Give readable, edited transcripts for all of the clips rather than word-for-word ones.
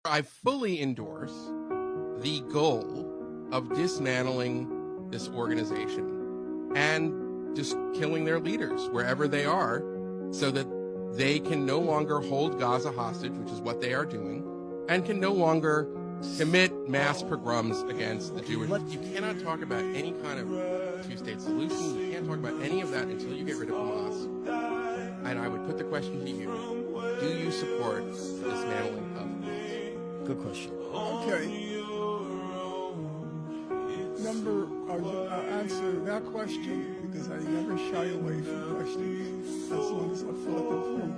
I fully endorse the goal of dismantling this organization and just killing their leaders wherever they are so that they can no longer hold Gaza hostage, which is what they are doing, and can no longer commit mass pogroms against the Jewish. You cannot talk about any kind of two-state solution. You can't talk about any of that until you get rid of Hamas. And I would put the question to you, do you support the dismantling of Hamas? Good question. Okay. I'll answer that question because I never shy away from questions as long as I thought them through.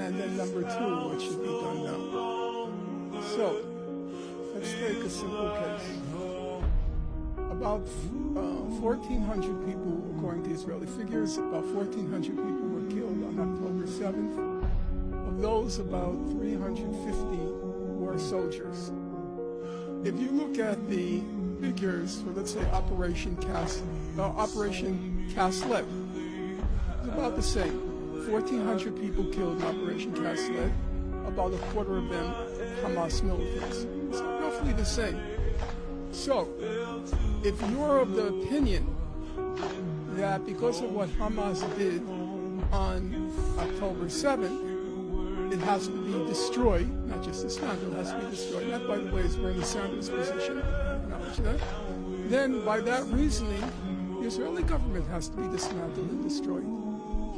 And then number two, what should be done now? So, let's take a simple case. About 1,400 people, according to Israeli figures, about 1,400 people were killed on October 7th. Of those, about 350 were soldiers. If you look at the figures for, let's say, Operation Cast-Lead, it's about the same. 1,400 people killed in Operation Cast-Lead, about a quarter of them Hamas militants. It's roughly the same. So, if you're of the opinion that because of what Hamas did on October 7th, it has to be destroyed, not just dismantled, it has to be destroyed. That, by the way, is Bernie Sanders' position. I acknowledge that. Then, by that reasoning, the Israeli government has to be dismantled and destroyed.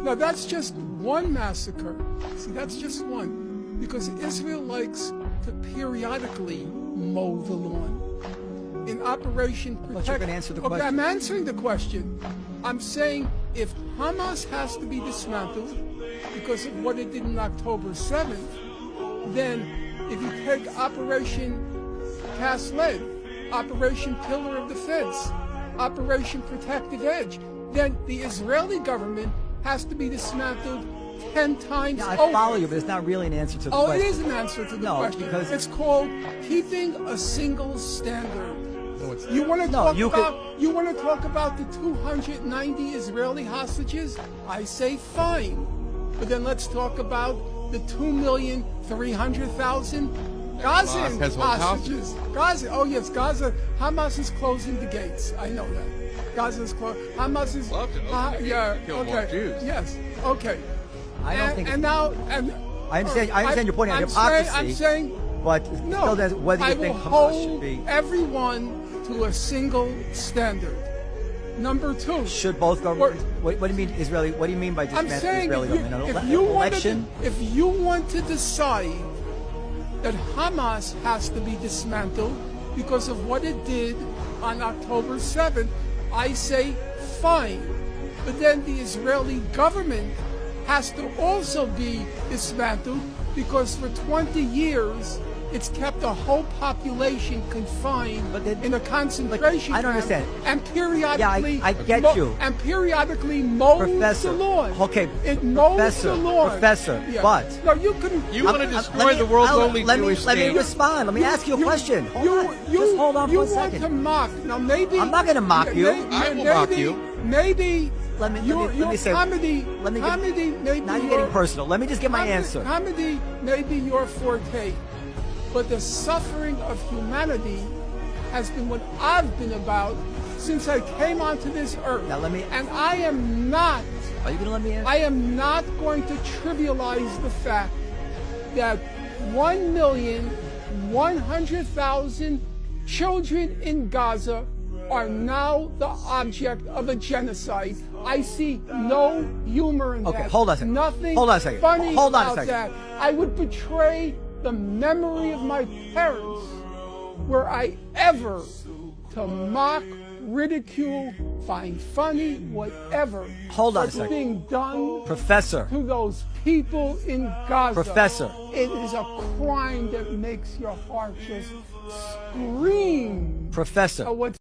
Now, that's just one massacre. See, that's just one. Because Israel likes to periodically mow the lawn. In Operation Protect... But you can answer the question. Okay, I'm answering the question. I'm saying if Hamas has to be dismantled because of what it did on October 7th, then if you take Operation Cast-Lead, Operation Pillar of Defense, Operation Protective Edge, then the Israeli government has to be dismantled 10 times over. I follow you, but it's not really an answer to the question. Oh, it is an answer to the question. Because it's called keeping a single standard. No, it's You want to talk about the 290 Israeli hostages? I say fine. But then let's talk about the 2,300,000 Gaza hostages. Gaza. Oh yes, Gaza. Hamas is closing the gates. I know that. Gaza is closed. Hamas is. Love to open kill more Jews. Yes. Okay. I don't think. And now. And I understand your point on hypocrisy. I'm saying. But no. Still, whether you think Hamas should be. Everyone to a single standard. Number two. Should both governments? What do you mean Israeli? What do you mean by dismantling the Israeli government? If you want to decide that Hamas has to be dismantled because of what it did on October 7th, I say fine. But then the Israeli government has to also be dismantled because for 20 years it's kept the whole population confined in a concentration camp. I don't understand. And periodically, I get you. And periodically mows the lawn. Okay, it mows the lawn. Professor, yeah. But no, you want to destroy the world's only Jewish state. Let me respond. Let me ask you a question. Just hold on for a second. You want to mock. Now maybe I'm not going to mock you. I will mock you. Maybe. Let me say. Comedy. Maybe now you're getting personal. Let me just get my answer. Comedy may be your forte. But the suffering of humanity has been what I've been about since I came onto this earth. Now let me. And I am not. Are you going to let me answer? I am not going to trivialize the fact that 1,100,000 children in Gaza are now the object of a genocide. I see no humor in that. Okay, hold on a second. Nothing hold on a second. funny hold on about a second. that. I would betray the memory of my parents were I ever to mock, ridicule, find funny, whatever. Hold on a what's second. being done Professor. to those people in Gaza. Professor. It is a crime that makes your heart just scream. Professor. What's